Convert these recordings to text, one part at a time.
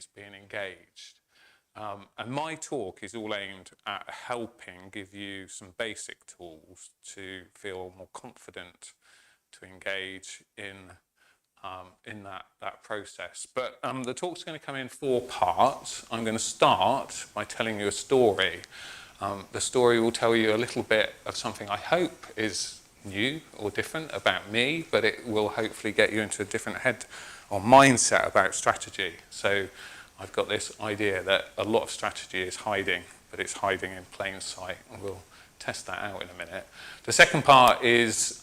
is being engaged. And my talk is all aimed at helping give you some basic tools to feel more confident to engage in that process. But the talk's going to come in 4 parts. I'm going to start by telling you a story. The story will tell you a little bit of something I hope is new or different about me, but it will hopefully get you into a different head or mindset about strategy. So I've got this idea that a lot of strategy is hiding, but it's hiding in plain sight, and we'll test that out in a minute. The second part is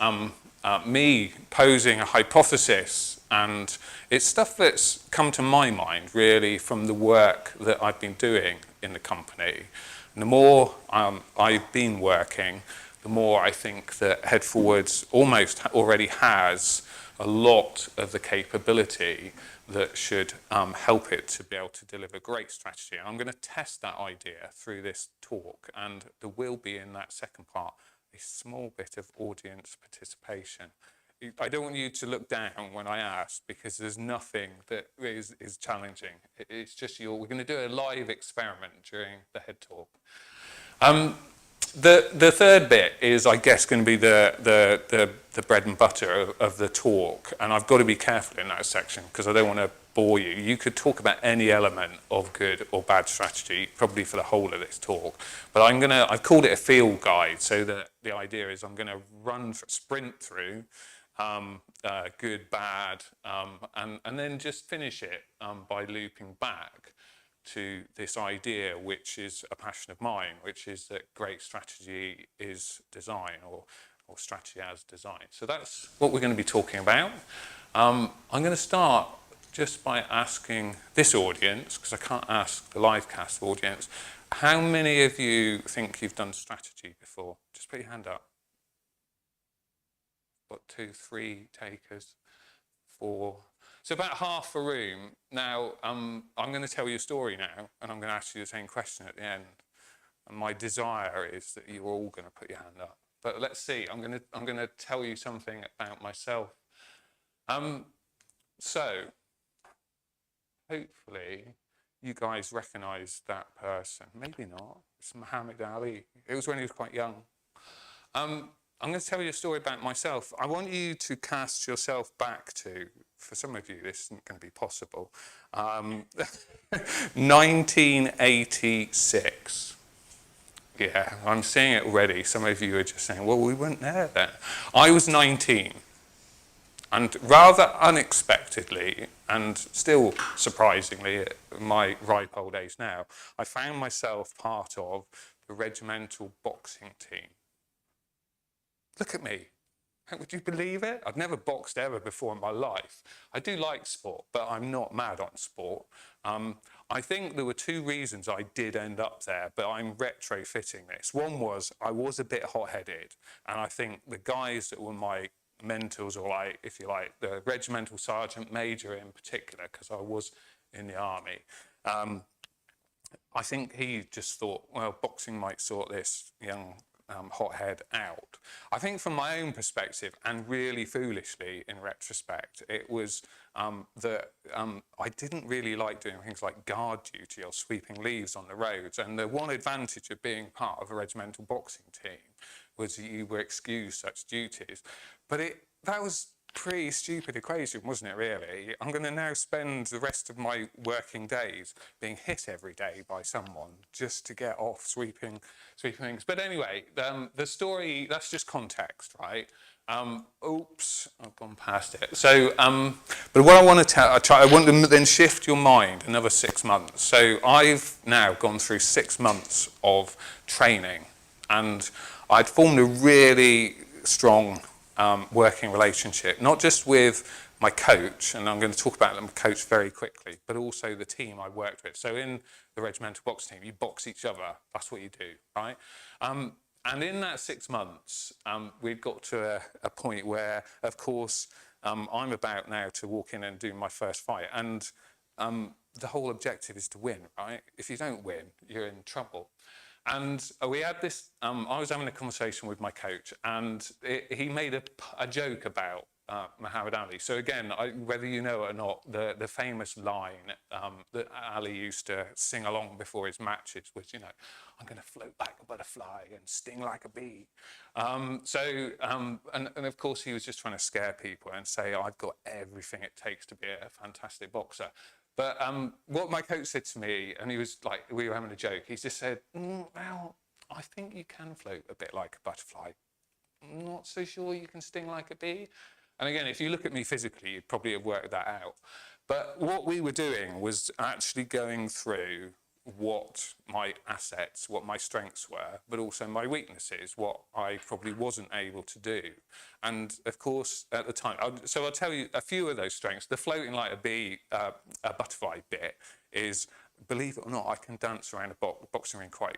me posing a hypothesis, and it's stuff that's come to my mind really from the work that I've been doing in the company. And the more I've been working, the more I think that Headforwards almost already has a lot of the capability that should help it to be able to deliver great strategy. And I'm going to test that idea through this talk, and there will be in that second part a small bit of audience participation. I don't want you to look down when I ask, because there's nothing that is challenging. It's just we're going to do a live experiment during the Headtalk. The third bit is, I guess, going to be the bread and butter of the talk, and I've got to be careful in that section because I don't want to bore you. You could talk about any element of good or bad strategy, probably for the whole of this talk, but I've called it a field guide, so that the idea is I'm going to sprint through good, bad, and then just finish it by looping back to this idea, which is a passion of mine, which is that great strategy is design, or strategy as design. So that's what we're going to be talking about. I'm going to start just by asking this audience, because I can't ask the live cast audience, how many of you think you've done strategy before? Just put your hand up. Got 2, 3 takers, 4. So about half the room. Now, I'm going to tell you a story now, and I'm going to ask you the same question at the end. And my desire is that you're all going to put your hand up. But let's see. I'm going to tell you something about myself. So hopefully you guys recognise that person. Maybe not. It's Muhammad Ali. It was when he was quite young. I'm going to tell you a story about myself. I want you to cast yourself back to, for some of you this isn't going to be possible, 1986. Yeah, I'm seeing it already. Some of you are just saying, well, we weren't there then. I was 19. And rather unexpectedly, and still surprisingly at my ripe old age now, I found myself part of the regimental boxing team. Look at me. Would you believe it? I've never boxed ever before in my life. I do like sport, but I'm not mad on sport. I think there were 2 reasons I did end up there, but I'm retrofitting this. One was I was a bit hot-headed, and I think the guys that were my mentors, or like, if you like, the regimental sergeant major in particular, because I was in the army, I think he just thought, well, boxing might sort this young hothead out. I think from my own perspective, and really foolishly in retrospect, it was that I didn't really like doing things like guard duty or sweeping leaves on the roads. And the one advantage of being part of a regimental boxing team was that you were excused such duties. But that was pretty stupid equation, wasn't it, really? I'm going to now spend the rest of my working days being hit every day by someone just to get off sweeping things. But anyway, the story, that's just context, right? Oops, I've gone past it. So, but what I want to I want to then shift your mind another 6 months. So I've now gone through 6 months of training, and I'd formed a really strong working relationship, not just with my coach, and I'm going to talk about my coach very quickly, but also the team I worked with. So in the regimental box team, you box each other. That's what you do, right? And in that 6 months, we'd got to a point where, of course, I'm about now to walk in and do my first fight. And the whole objective is to win, right? If you don't win, you're in trouble. And we had this, I was having a conversation with my coach, and he made a joke about Muhammad Ali. So again, whether you know it or not, the famous line that Ali used to sing along before his matches was, you know, I'm going to float like a butterfly and sting like a bee. And of course, he was just trying to scare people and say, I've got everything it takes to be a fantastic boxer. But what my coach said to me, and he was like, we were having a joke, he just said, well, I think you can float a bit like a butterfly. I'm not so sure you can sting like a bee. And again, if you look at me physically, you'd probably have worked that out. But what we were doing was actually going through what my assets, what my strengths were, but also my weaknesses, what I probably wasn't able to do. And of course, at the time, so I'll tell you a few of those strengths. The floating like a bee, a butterfly bit is, believe it or not, I can dance around a boxing ring quite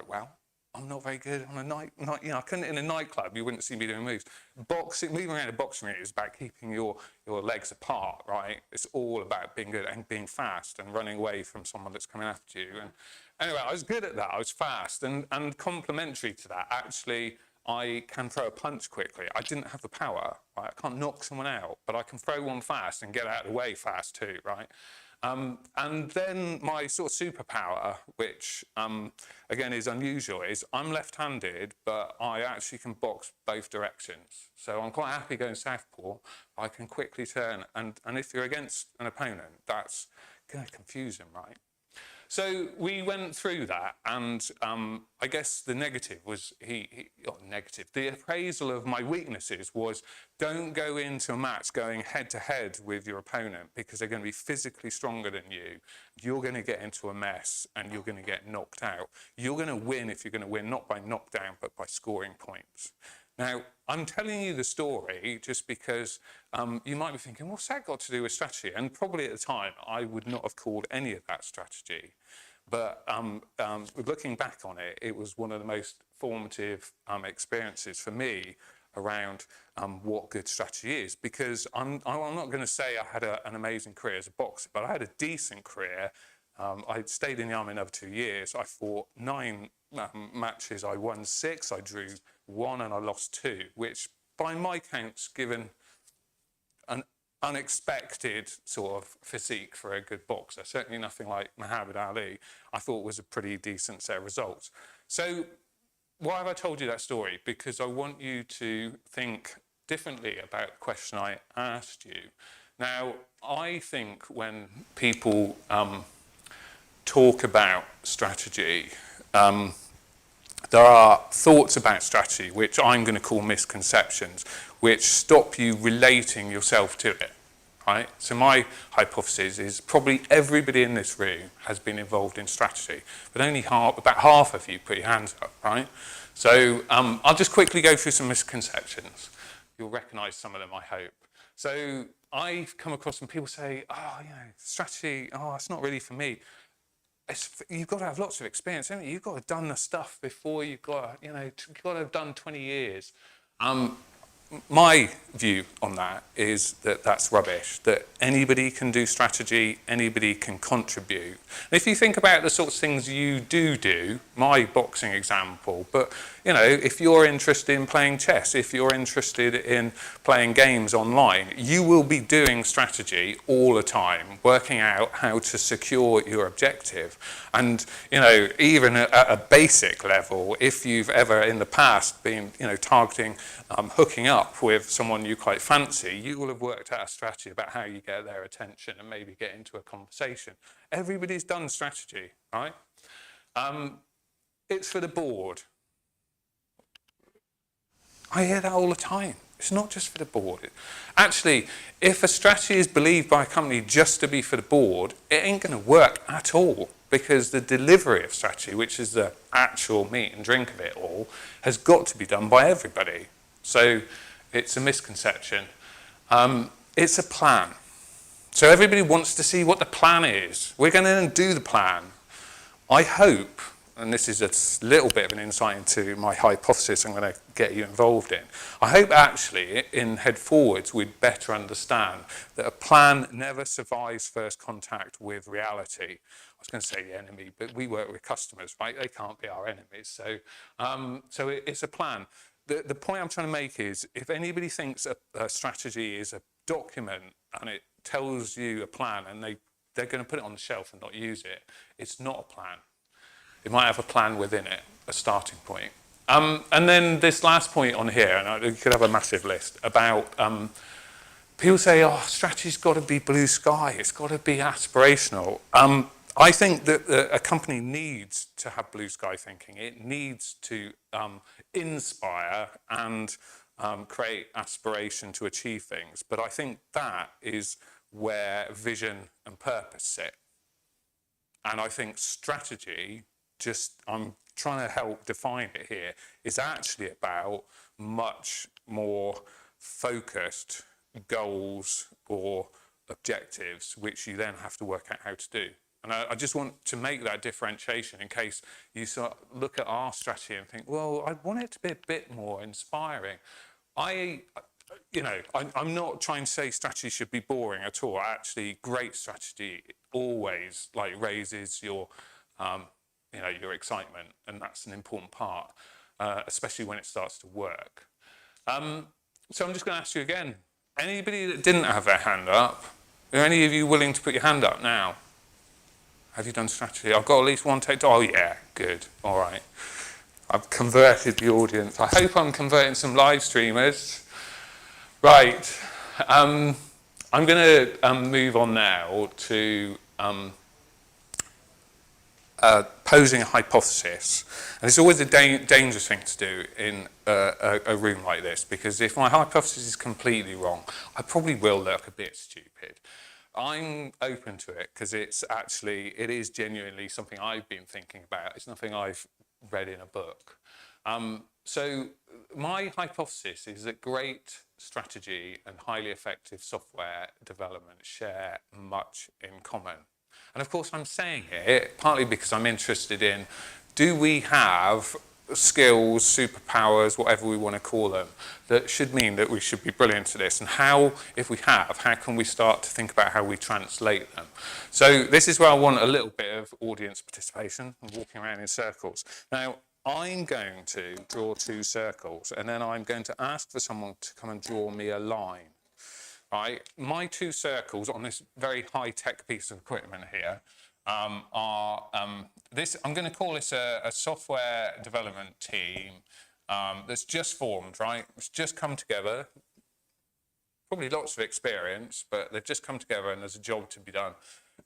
well. I'm not very good on a night, you know, I couldn't in a nightclub, you wouldn't see me doing moves. Moving around a boxing ring is about keeping your legs apart, right? It's all about being good and being fast and running away from someone that's coming after you. And anyway, I was good at that, I was fast. And complementary to that, actually, I can throw a punch quickly. I didn't have the power, right? I can't knock someone out, but I can throw one fast and get out of the way fast too, right? And then my sort of superpower, which again is unusual, is I'm left-handed, but I actually can box both directions. So I'm quite happy going southpaw. I can quickly turn, and if you're against an opponent, that's going to confuse him, right? So we went through that, and I guess the negative was the appraisal of my weaknesses was, don't go into a match going head to head with your opponent because they're going to be physically stronger than you. You're going to get into a mess and you're going to get knocked out. You're going to win if you're going to win, not by knockdown, but by scoring points. Now, I'm telling you the story just because you might be thinking, what's that got to do with strategy? And probably at the time, I would not have called any of that strategy. But looking back on it, it was one of the most formative experiences for me around what good strategy is. Because I'm not going to say I had an amazing career as a boxer, but I had a decent career. I stayed in the army another 2 years. I fought 9 matches. I won 6. I drew 1 and I lost 2, which by my counts, given an unexpected sort of physique for a good boxer, certainly nothing like Muhammad Ali, I thought was a pretty decent set of results. So why have I told you that story? Because I want you to think differently about the question I asked you. Now, I think when people talk about strategy, there are thoughts about strategy, which I'm going to call misconceptions, which stop you relating yourself to it, right? So my hypothesis is probably everybody in this room has been involved in strategy, but only about half of you put your hands up, right? So I'll just quickly go through some misconceptions. You'll recognise some of them, I hope. So I've come across some people say, oh, you know, strategy, oh, it's not really for me. You've got to have lots of experience, haven't you? You've got to have done the stuff before you've got, you know, you've got to have done 20 years. My view on that is that that's rubbish, that anybody can do strategy, anybody can contribute. And if you think about the sorts of things you do, my boxing example, but, you know, if you're interested in playing chess, if you're interested in playing games online, you will be doing strategy all the time, working out how to secure your objective. And, you know, even at a basic level, if you've ever in the past been, you know, targeting, hooking up with someone you quite fancy, you will have worked out a strategy about how you get their attention and maybe get into a conversation. Everybody's done strategy, right? It's for the board. I hear that all the time. It's not just for the board. Actually, if a strategy is believed by a company just to be for the board, it ain't going to work at all, because the delivery of strategy, which is the actual meat and drink of it all, has got to be done by everybody. So it's a misconception. It's a plan. So everybody wants to see what the plan is. We're going to do the plan. I hope, and this is a little bit of an insight into my hypothesis I'm going to get you involved in. I hope actually in Headforwards we'd better understand that a plan never survives first contact with reality. I was going to say the enemy, but we work with customers, right? They can't be our enemies. So it's a plan. the point I'm trying to make is, if anybody thinks a strategy is a document and it tells you a plan and they're going to put it on the shelf and not use it, it's not a plan. It might have a plan within it, a starting point. And then this last point on here, and you could have a massive list about people say, oh, strategy's got to be blue sky, it's got to be aspirational. I think that a company needs to have blue sky thinking. It needs to inspire and create aspiration to achieve things. But I think that is where vision and purpose sit. And I think strategy, I'm trying to help define it here, is actually about much more focused goals or objectives, which you then have to work out how to do. And I just want to make that differentiation in case you sort of look at our strategy and think, well, I want it to be a bit more inspiring. I'm not trying to say strategy should be boring at all. Actually, great strategy always raises your excitement, and that's an important part, especially when it starts to work. So I'm just going to ask you again, anybody that didn't have their hand up, are any of you willing to put your hand up now? Have you done strategy? I've got at least one take. Oh yeah, good, all right. I've converted the audience. I hope I'm converting some live streamers. Right, I'm going to move on now to posing a hypothesis. And it's always a dangerous thing to do in a room like this, because if my hypothesis is completely wrong, I probably will look a bit stupid. I'm open to it because it is genuinely something I've been thinking about. It's nothing I've read in a book. So my hypothesis is that great strategy and highly effective software development share much in common. And of course I'm saying it partly because I'm interested in, do we have skills, superpowers, whatever we want to call them, that should mean that we should be brilliant at this? And how, if we have, how can we start to think about how we translate them? So this is where I want a little bit of audience participation and walking around in circles. Now, I'm going to draw 2 circles, and then I'm going to ask for someone to come and draw me a line. Right? My 2 circles on this very high-tech piece of equipment here are this. I'm going to call this a software development team that's just formed. Right? It's just come together. Probably lots of experience, but they've just come together and there's a job to be done.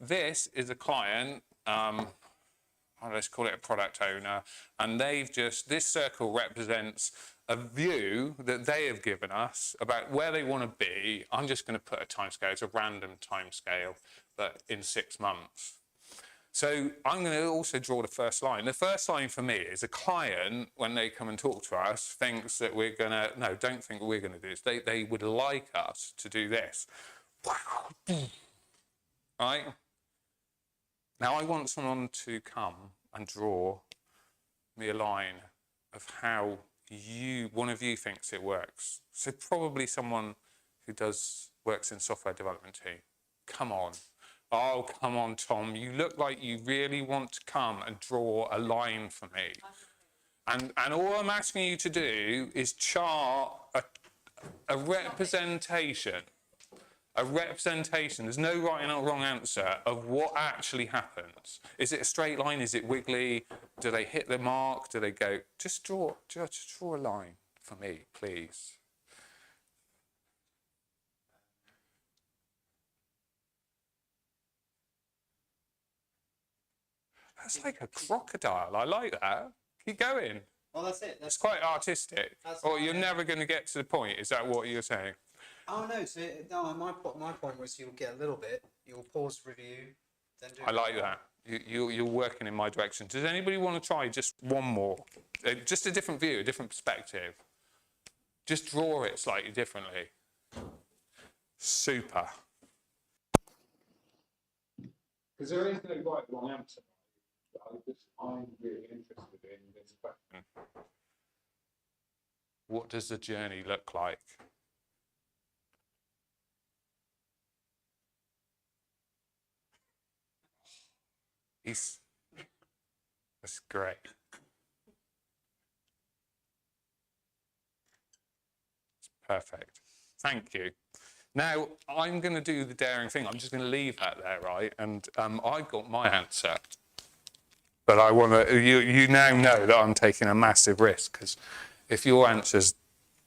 This is a client. Let's call it a product owner, and this circle represents a view that they have given us about where they want to be. I'm just going to put a timescale. It's a random timescale, but in 6 months. So I'm going to also draw the first line. The first line for me is a client, when they come and talk to us, thinks that we're going to, no, don't think we're going to do this. They would like us to do this. Right? Now I want someone to come and draw me a line of how one of you thinks it works. So probably someone who works in software development team. Come on. Oh, come on, Tom. You look like you really want to come and draw a line for me. And all I'm asking you to do is chart a representation. A representation. There's no right and wrong answer of what actually happens. Is it a straight line? Is it wiggly? Do they hit the mark? Do they go? Just draw a line for me, please. That's like a crocodile. I like that. Keep going. Well, that's it. It's quite artistic. Or you're never going to get to the point. Is that what you're saying? Oh no! So no, my point was you'll get a little bit. You'll pause, review, then do. I like that. You're working in my direction. Does anybody want to try just one more? Just a different view, a different perspective. Just draw it slightly differently. Super. Because there is no right or wrong answer. I'm really interested in this question. What does the journey look like? That's great. Perfect. Thank you. Now, I'm going to do the daring thing. I'm just going to leave that there, right? And I've got my answer. But I want to, you now know that I'm taking a massive risk, because if your answer's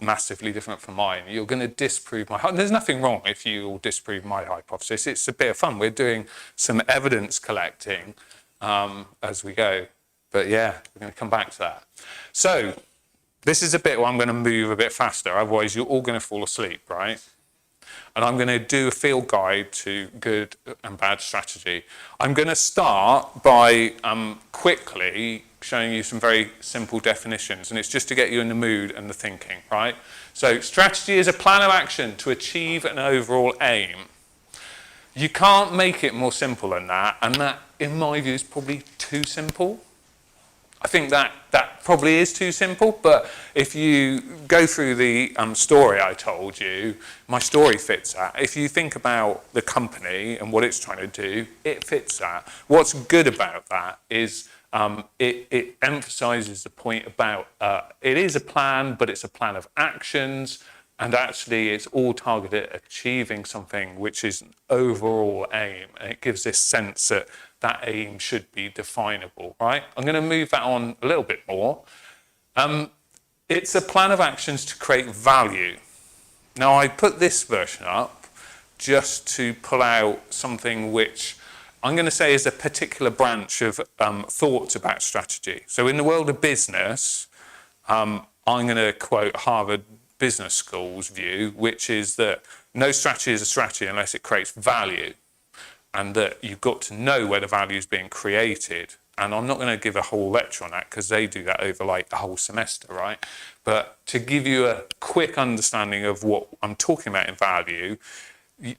massively different from mine, you're going to disprove my, there's nothing wrong if you all disprove my hypothesis. It's a bit of fun. We're doing some evidence collecting as we go. But yeah, we're going to come back to that. So this is a bit where I'm going to move a bit faster, otherwise you're all going to fall asleep, right? And I'm going to do a field guide to good and bad strategy. I'm going to start by quickly showing you some very simple definitions, and it's just to get you in the mood and the thinking, right? So strategy is a plan of action to achieve an overall aim. You can't make it more simple than that, and that, in my view, is probably too simple. I think that probably is too simple, but if you go through the story I told you, my story fits that. If you think about the company and what it's trying to do, it fits that. What's good about that is it emphasises the point about it is a plan, but it's a plan of actions, and actually it's all targeted at achieving something which is an overall aim, and it gives this sense that that aim should be definable, right? I'm going to move that on a little bit more. It's a plan of actions to create value. Now, I put this version up just to pull out something which I'm going to say is a particular branch of thoughts about strategy. So in the world of business, I'm going to quote Harvard Business School's view, which is that no strategy is a strategy unless it creates value, and that you've got to know where the value is being created. And I'm not going to give a whole lecture on that, because they do that over like a whole semester, right? But to give you a quick understanding of what I'm talking about in value,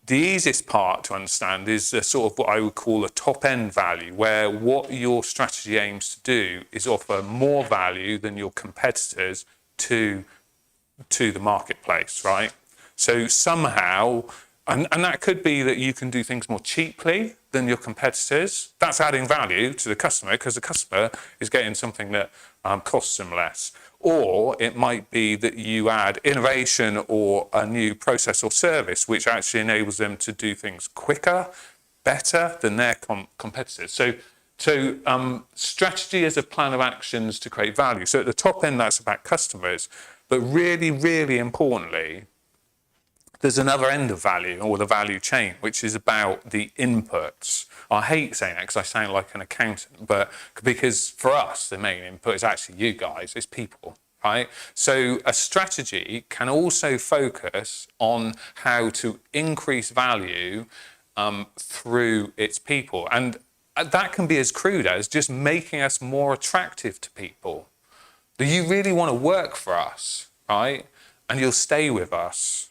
the easiest part to understand is the sort of what I would call a top-end value, where what your strategy aims to do is offer more value than your competitors to the marketplace, right? So somehow, and that could be that you can do things more cheaply than your competitors. That's adding value to the customer, because the customer is getting something that costs them less. Or it might be that you add innovation or a new process or service which actually enables them to do things quicker, better than their competitors. So strategy is a plan of actions to create value. So at the top end, that's about customers. But really, really importantly, there's another end of value, or the value chain, which is about the inputs. I hate saying that because I sound like an accountant, but because for us, the main input is actually you guys, it's people, right? So a strategy can also focus on how to increase value through its people. And that can be as crude as just making us more attractive to people. Do you really want to work for us, right? And you'll stay with us.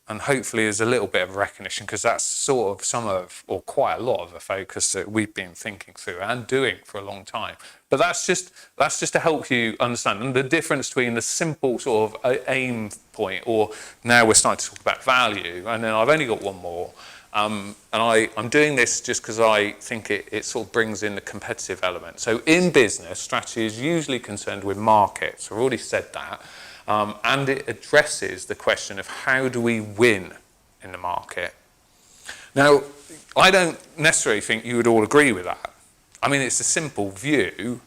And hopefully there's a little bit of recognition, because that's sort of some of, or quite a lot of the focus that we've been thinking through and doing for a long time. But that's just to help you understand. And the difference between the simple sort of aim point, or now we're starting to talk about value, and then I've only got one more. And I'm doing this just because I think it sort of brings in the competitive element. So in business, strategy is usually concerned with markets. I've already said that. And it addresses the question of how do we win in the market. Now, I don't necessarily think you would all agree with that. I mean, it's a simple view,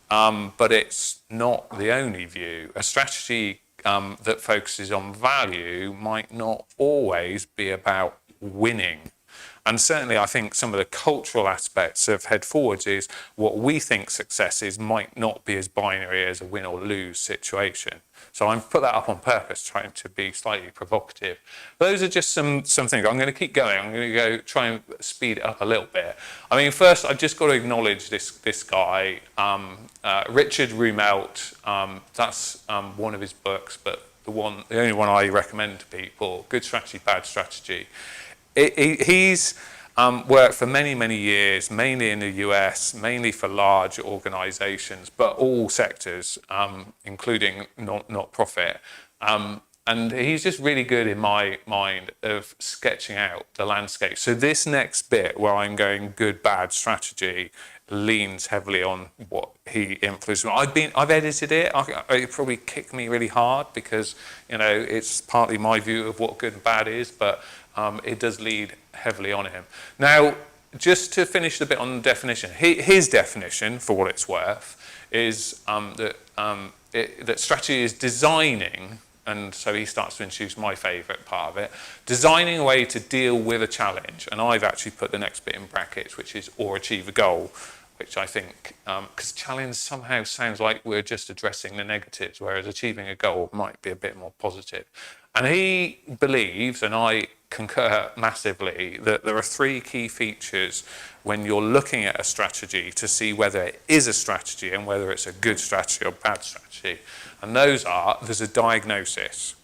but it's not the only view. A strategy that focuses on value might not always be about winning. And certainly I think some of the cultural aspects of Headforwards is what we think success is might not be as binary as a win or lose situation. So I've put that up on purpose, trying to be slightly provocative. Those are just some things. I'm going to keep going. I'm going to try and speed it up a little bit. I mean, first, I've just got to acknowledge this guy, Richard Rumelt. That's one of his books, but the only one I recommend to people, Good Strategy, Bad Strategy. He's worked for many, many years, mainly in the US, mainly for large organizations, but all sectors, including not-profit. And he's just really good in my mind of sketching out the landscape. So this next bit where I'm going good, bad strategy leans heavily on what he influenced. I've edited it. It probably kicked me really hard because, you know, it's partly my view of what good and bad is, but it does lead heavily on him. Now, just to finish the bit on the definition, his definition, for what it's worth, is that strategy is designing. And so he starts to introduce my favourite part of it, designing a way to deal with a challenge. And I've actually put the next bit in brackets, which is or achieve a goal, which I think, because challenge somehow sounds like we're just addressing the negatives, whereas achieving a goal might be a bit more positive. And he believes, and I concur massively, that there are three key features when you're looking at a strategy to see whether it is a strategy and whether it's a good strategy or bad strategy. And those are, there's a diagnosis.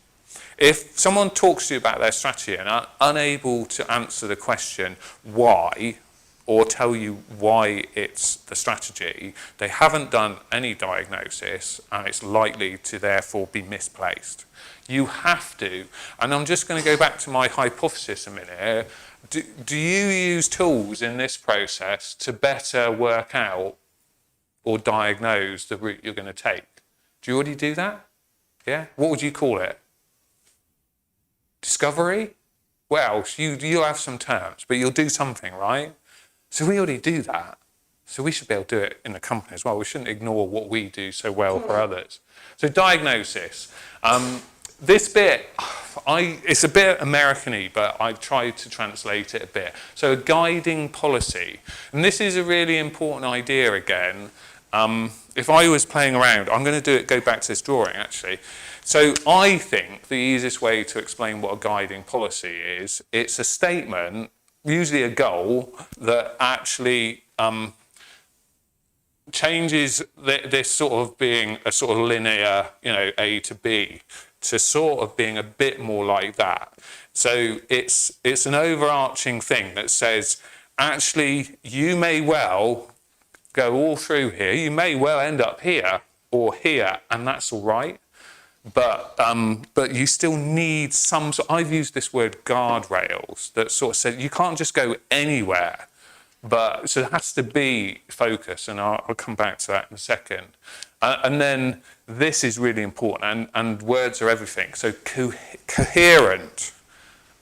If someone talks to you about their strategy and are unable to answer the question why, or tell you why it's the strategy, they haven't done any diagnosis and it's likely to therefore be misplaced. You have to, and I'm just going to go back to my hypothesis a minute. Do you use tools in this process to better work out or diagnose the route you're going to take? Do you already do that? Yeah? What would you call it? Discovery? Well, you'll have some terms, but you'll do something, right? So we already do that. So we should be able to do it in the company as well. We shouldn't ignore what we do so well for others. So diagnosis. This bit, it's a bit American-y, but I've tried to translate it a bit. So a guiding policy. And this is a really important idea again. If I was playing around, I'm going to go back to this drawing actually. So I think the easiest way to explain what a guiding policy is, it's a statement, usually a goal, that actually changes this sort of being a sort of linear, you know, A to B, to sort of being a bit more like that. So it's an overarching thing that says, actually, you may well go all through here. You may well end up here or here, and that's all right. But you still need some. I've used this word guardrails that sort of said you can't just go anywhere. But so it has to be focus, and I'll come back to that in a second. And then this is really important, and words are everything. So coherent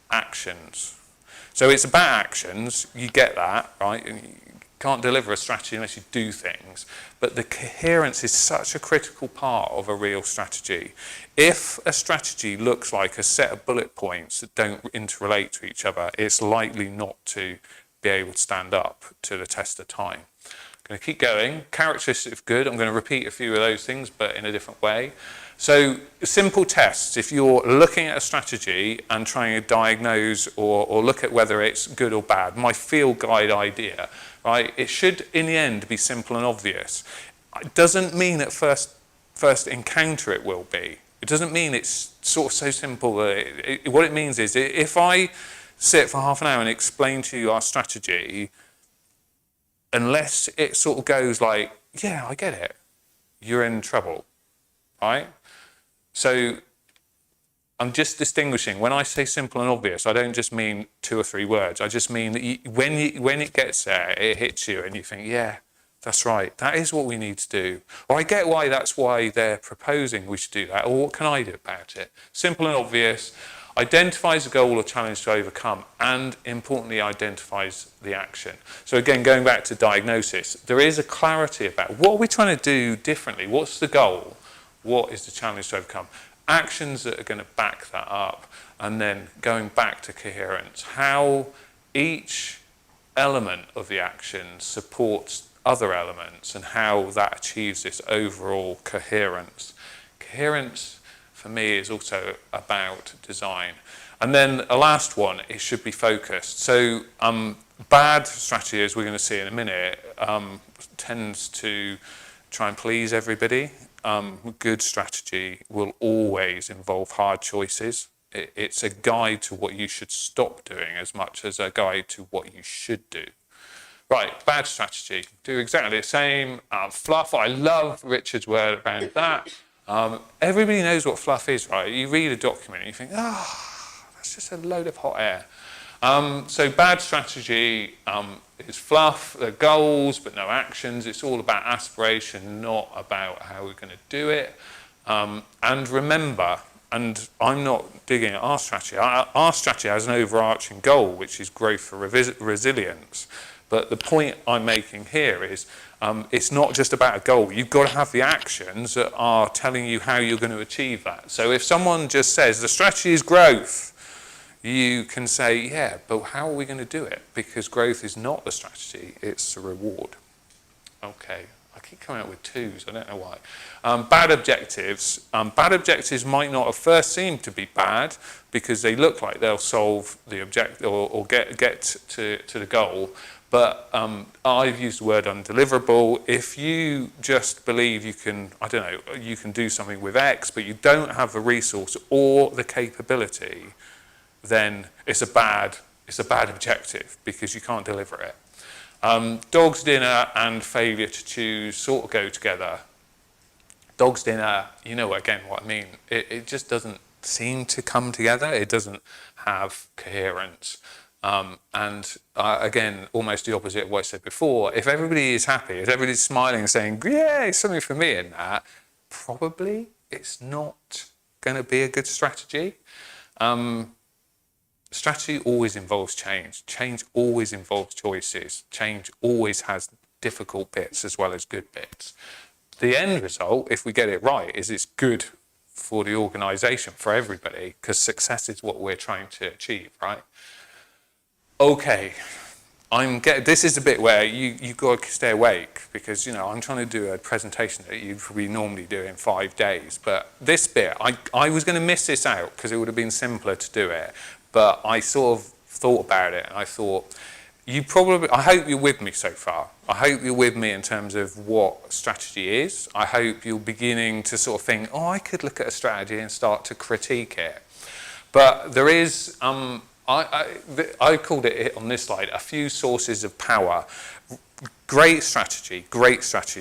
actions. So it's about actions. You get that, right? You can't deliver a strategy unless you do things. But the coherence is such a critical part of a real strategy. If a strategy looks like a set of bullet points that don't interrelate to each other, it's likely not to be able to stand up to the test of time. I'm going to keep going. Characteristics of good. I'm going to repeat a few of those things, but in a different way. So simple tests. If you're looking at a strategy and trying to diagnose or look at whether it's good or bad, my field guide idea, right? It should, in the end, be simple and obvious. It doesn't mean at first encounter it will be. It doesn't mean it's sort of so simple that what it means is if I sit for half an hour and explain to you our strategy, unless it sort of goes like, yeah, I get it, you're in trouble, right? So I'm just distinguishing. When I say simple and obvious, I don't just mean 2 or 3 words. I just mean that when it gets there, it hits you and you think, yeah, that's right. That is what we need to do. Or I get why that's why they're proposing we should do that. Or what can I do about it? Simple and obvious. Identifies a goal or challenge to overcome, and importantly identifies the action. So again, going back to diagnosis, there is a clarity about what are we trying to do differently? What's the goal? What is the challenge to overcome? Actions that are going to back that up, and then going back to coherence, how each element of the action supports other elements and how that achieves this overall coherence. Coherence for me is also about design. And then a last one, it should be focused. So bad strategy, as we're going to see in a minute, tends to try and please everybody. Good strategy will always involve hard choices. It's a guide to what you should stop doing as much as a guide to what you should do. Right, bad strategy. Do exactly the same. Fluff, I love Richard's word around that. Everybody knows what fluff is, right? You read a document and you think, that's just a load of hot air. So bad strategy is fluff, they're goals but no actions. It's all about aspiration, not about how we're going to do it. And remember, and I'm not digging at our strategy. Our strategy has an overarching goal, which is growth for resilience. But the point I'm making here is it's not just about a goal. You've got to have the actions that are telling you how you're going to achieve that. So if someone just says the strategy is growth, you can say, yeah, but how are we going to do it? Because growth is not the strategy, it's the reward. Okay, I keep coming up with twos, I don't know why. Bad objectives. Bad objectives might not at first seem to be bad because they look like they'll solve the objective or get to the goal. But I've used the word undeliverable. If you just believe you can, I don't know, you can do something with X, but you don't have the resource or the capability, then it's a bad objective because you can't deliver it. Dog's dinner and failure to choose sort of go together. Dog's dinner, you know again what I mean. It just doesn't seem to come together. It doesn't have coherence. Again, almost the opposite of what I said before. If everybody is happy, if everybody's smiling and saying, yeah, it's something for me in that, probably it's not going to be a good strategy. Strategy always involves change. Change always involves choices. Change always has difficult bits as well as good bits. The end result, if we get it right, is it's good for the organisation, for everybody, because success is what we're trying to achieve, right? Okay, this is the bit where you've got to stay awake because, you know, I'm trying to do a presentation that you probably normally do in 5 days. But this bit, I was going to miss this out because it would have been simpler to do it. But I sort of thought about it and I thought, I hope you're with me so far. I hope you're with me in terms of what strategy is. I hope you're beginning to sort of think, I could look at a strategy and start to critique it. But there is, I called it on this slide, a few sources of power. Great strategy,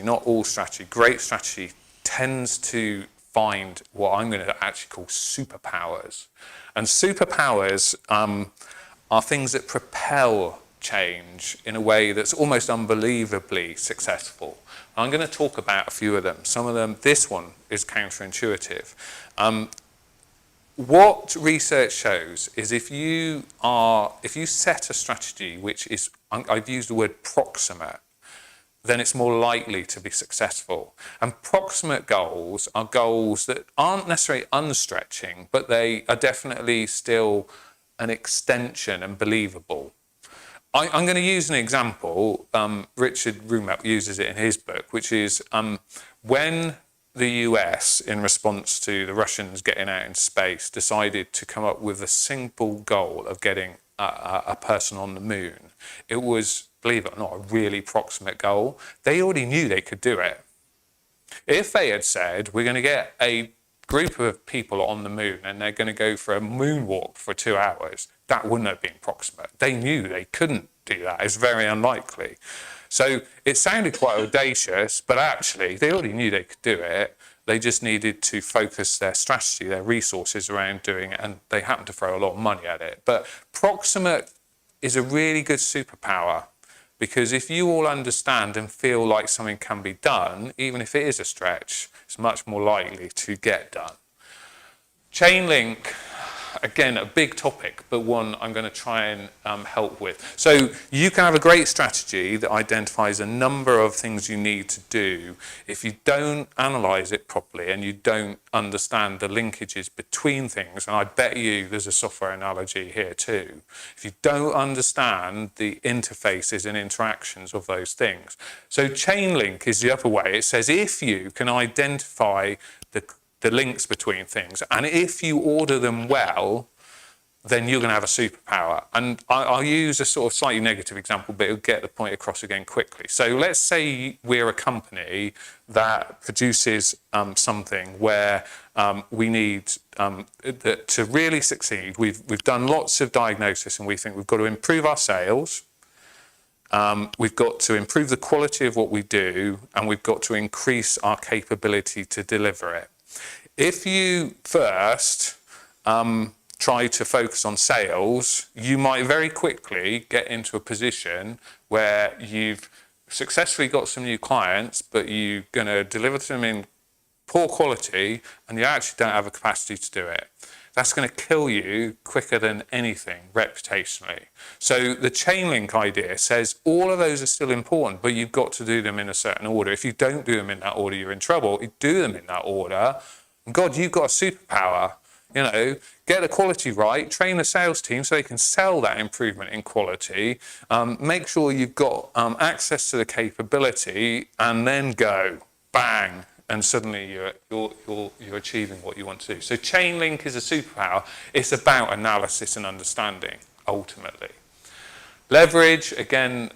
not all strategy. Great strategy tends to find what I'm going to actually call superpowers. And superpowers are things that propel change in a way that's almost unbelievably successful. I'm going to talk about a few of them. Some of them, this one is counterintuitive. What research shows is if you set a strategy which is, I've used the word proximate, then it's more likely to be successful. And proximate goals are goals that aren't necessarily unstretching, but they are definitely still an extension and believable. I'm going to use an example. Richard Rumelt uses it in his book, which is when the US, in response to the Russians getting out in space, decided to come up with a simple goal of getting a person on the moon. It was, believe it or not, a really proximate goal. They already knew they could do it. If they had said, we're going to get a group of people on the moon and they're going to go for a moonwalk for 2 hours, that wouldn't have been proximate. They knew they couldn't do that. It's very unlikely. So it sounded quite audacious, but actually they already knew they could do it. They just needed to focus their strategy, their resources around doing it, and they happened to throw a lot of money at it. But proximate is a really good superpower because if you all understand and feel like something can be done, even if it is a stretch, it's much more likely to get done. Chain link, again, a big topic, but one I'm going to try and help with. So you can have a great strategy that identifies a number of things you need to do. If you don't analyse it properly and you don't understand the linkages between things, and I bet you there's a software analogy here too, if you don't understand the interfaces and interactions of those things. So chain link is the other way. It says if you can identify the links between things, and if you order them well, then you're going to have a superpower. And I'll use a sort of slightly negative example, but it'll get the point across again quickly. So let's say we're a company that produces something where we need to really succeed. We've done lots of diagnosis and we think we've got to improve our sales, we've got to improve the quality of what we do, and we've got to increase our capability to deliver it. if you first try to focus on sales, you might very quickly get into a position where you've successfully got some new clients, but you're going to deliver to them in poor quality and you actually don't have the capacity to do it. That's going to kill you quicker than anything reputationally. So the chain link idea says all of those are still important, but you've got to do them in a certain order. If you don't do them in that order, you're in trouble. You do them in that order, and God, you've got a superpower. You know, get the quality right, train the sales team so they can sell that improvement in quality, make sure you've got access to the capability, and then go, bang, and suddenly you're achieving what you want to do. So chain link is a superpower. It's about analysis and understanding, ultimately. Leverage, again,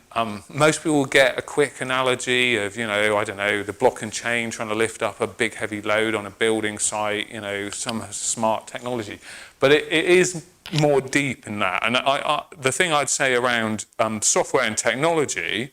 most people get a quick analogy of, you know, I don't know, the block and chain trying to lift up a big heavy load on a building site, you know, some smart technology. But it is more deep in that. And the thing I'd say around software and technology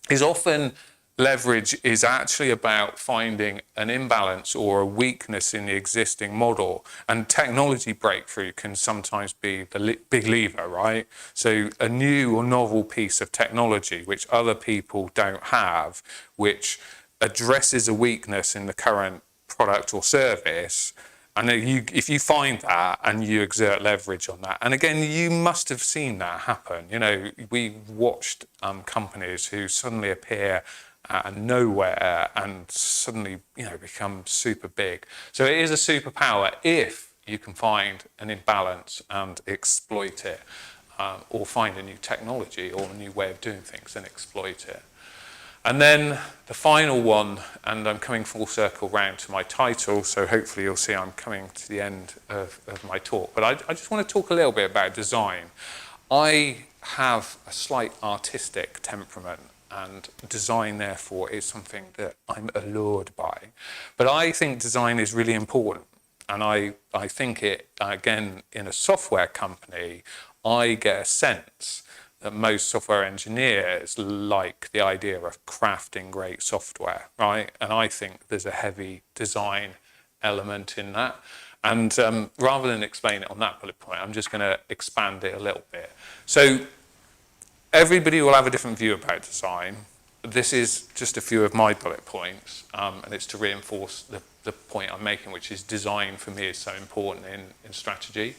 is often leverage is actually about finding an imbalance or a weakness in the existing model, and technology breakthrough can sometimes be the big lever, right? So a new or novel piece of technology which other people don't have, which addresses a weakness in the current product or service, and if you find that and you exert leverage on that, and again, you must have seen that happen. You know, we watched companies who suddenly appear out of nowhere and suddenly, you know, become super big. So it is a superpower if you can find an imbalance and exploit it, or find a new technology or a new way of doing things and exploit it. And then the final one, and I'm coming full circle round to my title, so hopefully you'll see I'm coming to the end of my talk. But I just want to talk a little bit about design. I have a slight artistic temperament, and design, therefore, is something that I'm allured by. But I think design is really important. And I think it, again, in a software company, I get a sense that most software engineers like the idea of crafting great software, right? And I think there's a heavy design element in that. And rather than explain it on that bullet point, I'm just going to expand it a little bit. So everybody will have a different view about design. This is just a few of my bullet points, and it's to reinforce the point I'm making, which is design for me is so important in strategy.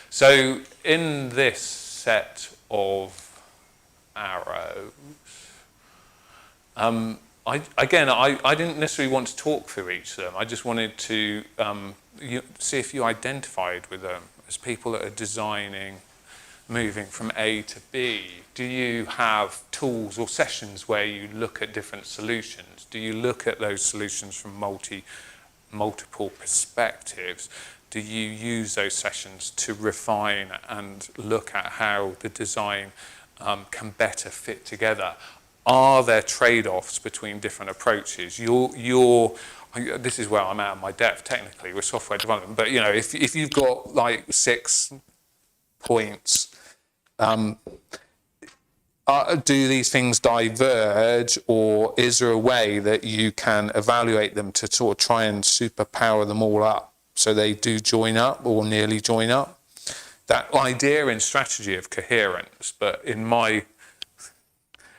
So in this set of arrows, I didn't necessarily want to talk through each of them. I just wanted to see if you identified with them as people that are designing, moving from A to B. Do you have tools or sessions where you look at different solutions? Do you look at those solutions from multiple perspectives? Do you use those sessions to refine and look at how the design can better fit together? Are there trade-offs between different approaches? This is where I'm out of my depth technically with software development, but you know, if you've got like 6 points, do these things diverge, or is there a way that you can evaluate them to sort of try and superpower them all up so they do join up or nearly join up? That idea in strategy of coherence, but in my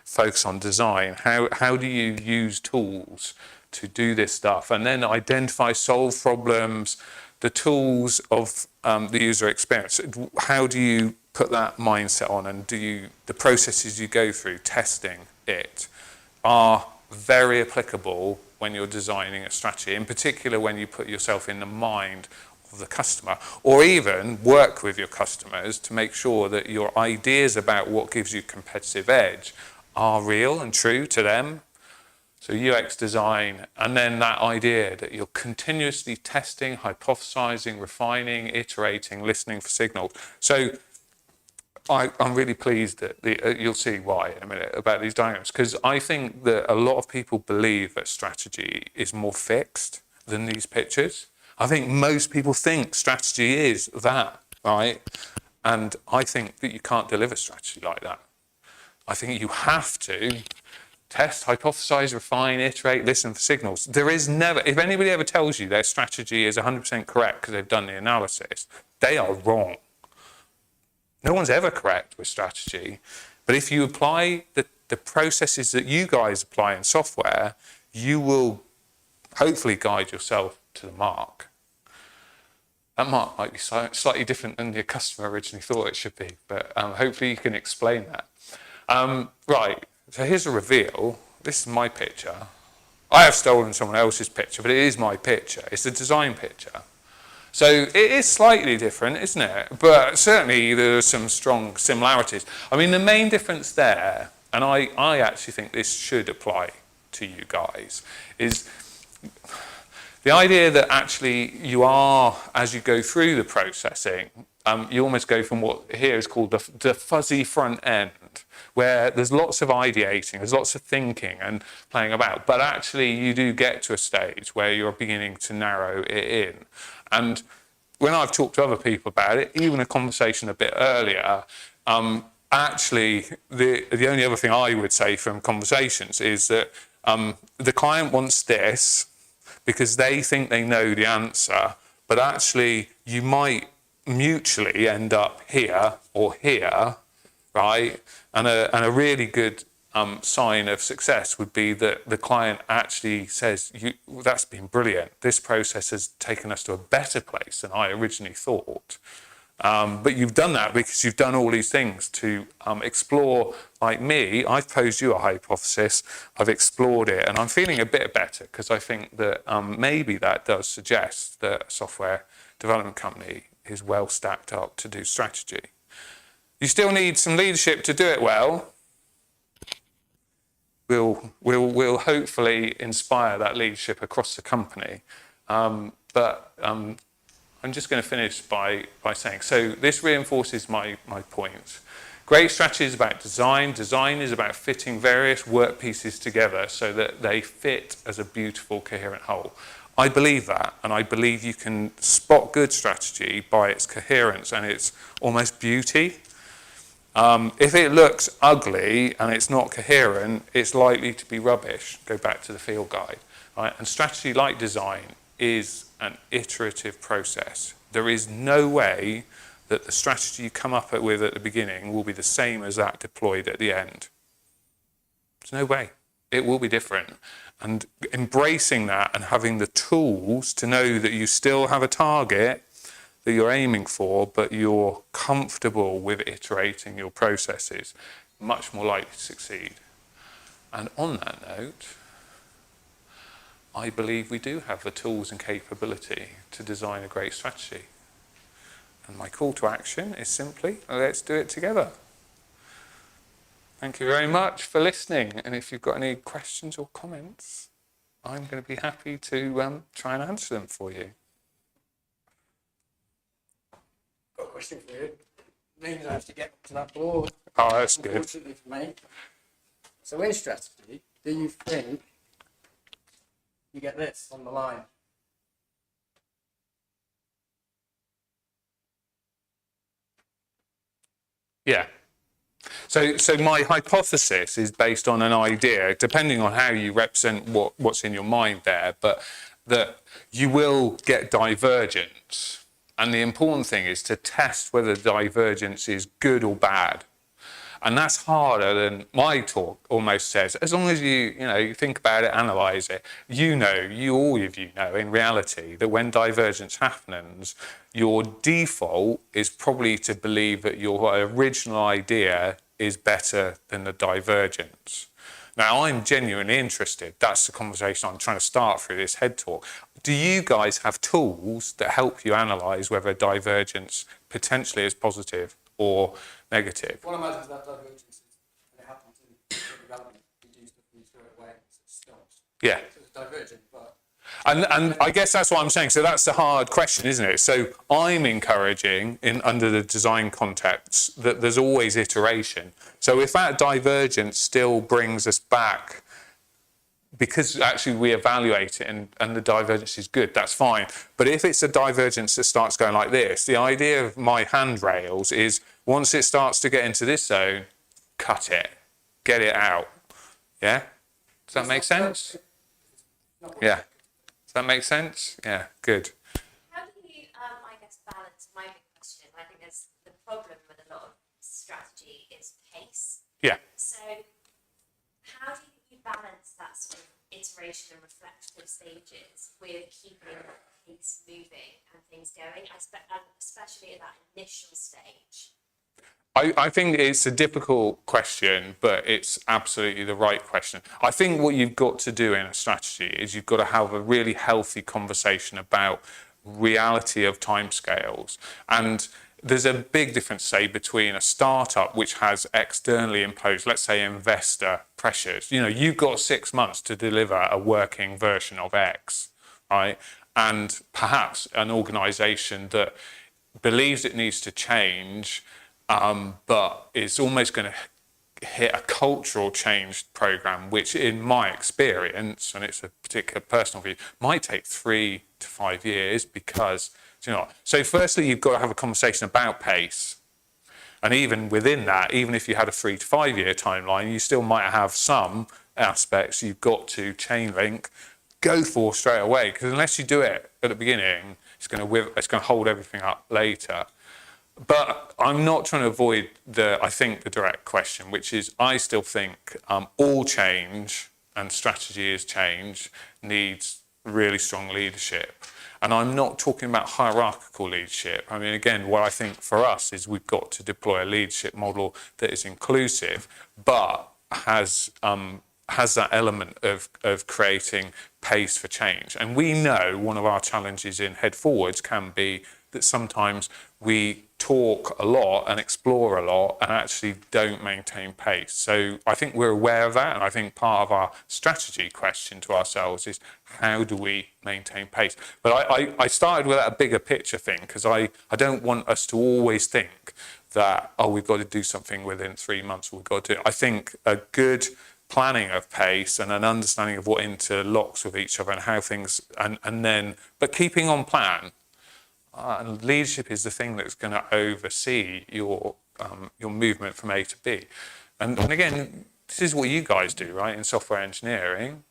focus on design, how do you use tools to do this stuff and then identify, solve problems, the tools of the user experience? How do you put that mindset on, and the processes you go through testing it are very applicable when you're designing a strategy, in particular when you put yourself in the mind of the customer, or even work with your customers to make sure that your ideas about what gives you competitive edge are real and true to them. So UX design, and then that idea that you're continuously testing, hypothesizing, refining, iterating, listening for signals. So I'm really pleased that you'll see why in a minute about these diagrams, because I think that a lot of people believe that strategy is more fixed than these pictures. I think most people think strategy is that, right? And I think that you can't deliver strategy like that. I think you have to test, hypothesize, refine, iterate, listen for signals. There is never, if anybody ever tells you their strategy is 100% correct because they've done the analysis, they are wrong. No one's ever correct with strategy. But if you apply the processes that you guys apply in software, you will hopefully guide yourself to the mark. That mark might be slightly different than your customer originally thought it should be, but hopefully you can explain that. Right, so here's a reveal. This is my picture. I have stolen someone else's picture, but it is my picture. It's a design picture. So it is slightly different, isn't it? But certainly there are some strong similarities. I mean, the main difference there, and I actually think this should apply to you guys, is the idea that actually you are, as you go through the processing, you almost go from what here is called the fuzzy front end, where there's lots of ideating, there's lots of thinking and playing about, but actually you do get to a stage where you're beginning to narrow it in. And when I've talked to other people about it, even a conversation a bit earlier, actually the only other thing I would say from conversations is that the client wants this because they think they know the answer, but actually you might mutually end up here or here, right? And a really good sign of success would be that the client actually says, that's been brilliant. This process has taken us to a better place than I originally thought. But you've done that because you've done all these things to explore, like me, I've posed you a hypothesis, I've explored it, and I'm feeling a bit better because I think that maybe that does suggest that a software development company is well stacked up to do strategy. You still need some leadership to do it well. We'll hopefully inspire that leadership across the company. But I'm just going to finish by saying, so this reinforces my point. Great strategy is about design. Design is about fitting various work pieces together so that they fit as a beautiful, coherent whole. I believe that, and I believe you can spot good strategy by its coherence and its almost beauty. If it looks ugly and it's not coherent, it's likely to be rubbish. Go back to the field guide. Right? And strategy, like design, is an iterative process. There is no way that the strategy you come up with at the beginning will be the same as that deployed at the end. There's no way. It will be different. And embracing that and having the tools to know that you still have a target that you're aiming for, but you're comfortable with iterating your processes, much more likely to succeed. And on that note, I believe we do have the tools and capability to design a great strategy. And my call to action is simply, let's do it together. Thank you very much for listening. And if you've got any questions or comments, I'm going to be happy to try and answer them for you. Got a question for you. Means I have to get to that board. Oh, that's good. Unfortunately for me. So in strategy, do you think you get this on the line? Yeah. So my hypothesis is based on an idea, depending on how you represent what's in your mind there, but that you will get divergence. And the important thing is to test whether divergence is good or bad. And that's harder than my talk almost says. As long as you think about it, analyze it, all of you know in reality that when divergence happens, your default is probably to believe that your original idea is better than the divergence. Now, I'm genuinely interested. That's the conversation I'm trying to start through this Headtalk. Do you guys have tools that help you analyse whether divergence potentially is positive or negative? What I imagine is that divergence is when it happens in development, you do stuff and you throw it away, so it stops. Yeah. So it's divergent, but... And I guess that's what I'm saying. So that's the hard question, isn't it? So I'm encouraging, under the design context, that there's always iteration. So if that divergence still brings us back, because actually we evaluate it and the divergence is good, that's fine. But if it's a divergence that starts going like this, the idea of my handrails is once it starts to get into this zone, cut it, get it out. Yeah? Does that make sense? Yeah. Does that make sense? Yeah, good. How do you, I guess, balance my big question? I think there's the problem with a lot of strategy is pace. Yeah. So how do you balance that sort of iteration and reflective stages with keeping things moving and things going, especially at that initial stage? I think it's a difficult question, but it's absolutely the right question. I think what you've got to do in a strategy is you've got to have a really healthy conversation about reality of timescales. And there's a big difference, say, between a startup which has externally imposed, let's say, investor pressures. You know, you've got 6 months to deliver a working version of X, right? And perhaps an organization that believes it needs to change, but is almost going to hit a cultural change program, which in my experience, and it's a particular personal view, might take 3 to 5 years because, you know, so firstly, you've got to have a conversation about pace. And even within that, even if you had a 3 to 5 year timeline, you still might have some aspects you've got to chain link, go for straight away. Because unless you do it at the beginning, it's going to hold everything up later. But I'm not trying to avoid the direct question, which is I still think all change, and strategy is change, needs really strong leadership. And I'm not talking about hierarchical leadership. I mean, again, what I think for us is we've got to deploy a leadership model that is inclusive, but has that element of creating pace for change. And we know one of our challenges in Headforwards can be that sometimes we talk a lot and explore a lot and actually don't maintain pace. So I think we're aware of that, and I think part of our strategy question to ourselves is how do we maintain pace? But I started with that bigger picture thing because I don't want us to always think that, oh, we've got to do something within 3 months. We've got to. I think a good planning of pace and an understanding of what interlocks with each other and how things, and then, but keeping on plan. And leadership is the thing that's going to oversee your movement from A to B. And again, this is what you guys do, right? In software engineering,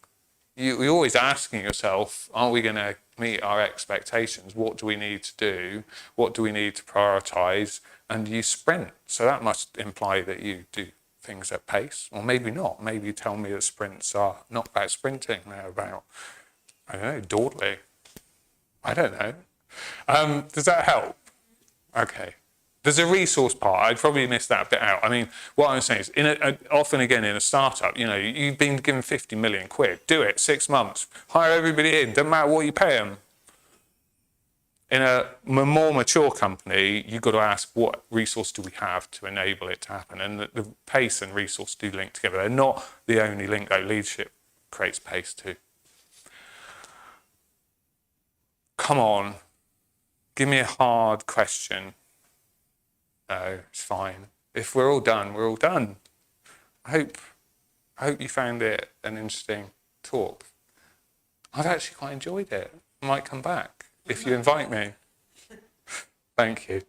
you're always asking yourself, are we going to meet our expectations? What do we need to do? What do we need to prioritize? And you sprint. So that must imply that you do things at pace, or maybe not. Maybe you tell me that sprints are not about sprinting, they're about, I don't know, dawdling. I don't know. Does that help? Okay. There's a resource part. I'd probably miss that bit out. I mean, what I'm saying is, often again in a startup, you know, you've been given 50 million quid. Do it, 6 months. Hire everybody in. Doesn't matter what you pay them. In a more mature company, you've got to ask what resource do we have to enable it to happen. And the pace and resource do link together. They're not the only link, though. Leadership creates pace too. Come on. Give me a hard question. No, it's fine. If we're all done, we're all done. I hope you found it an interesting talk. I've actually quite enjoyed it. I might come back if you invite me. Thank you.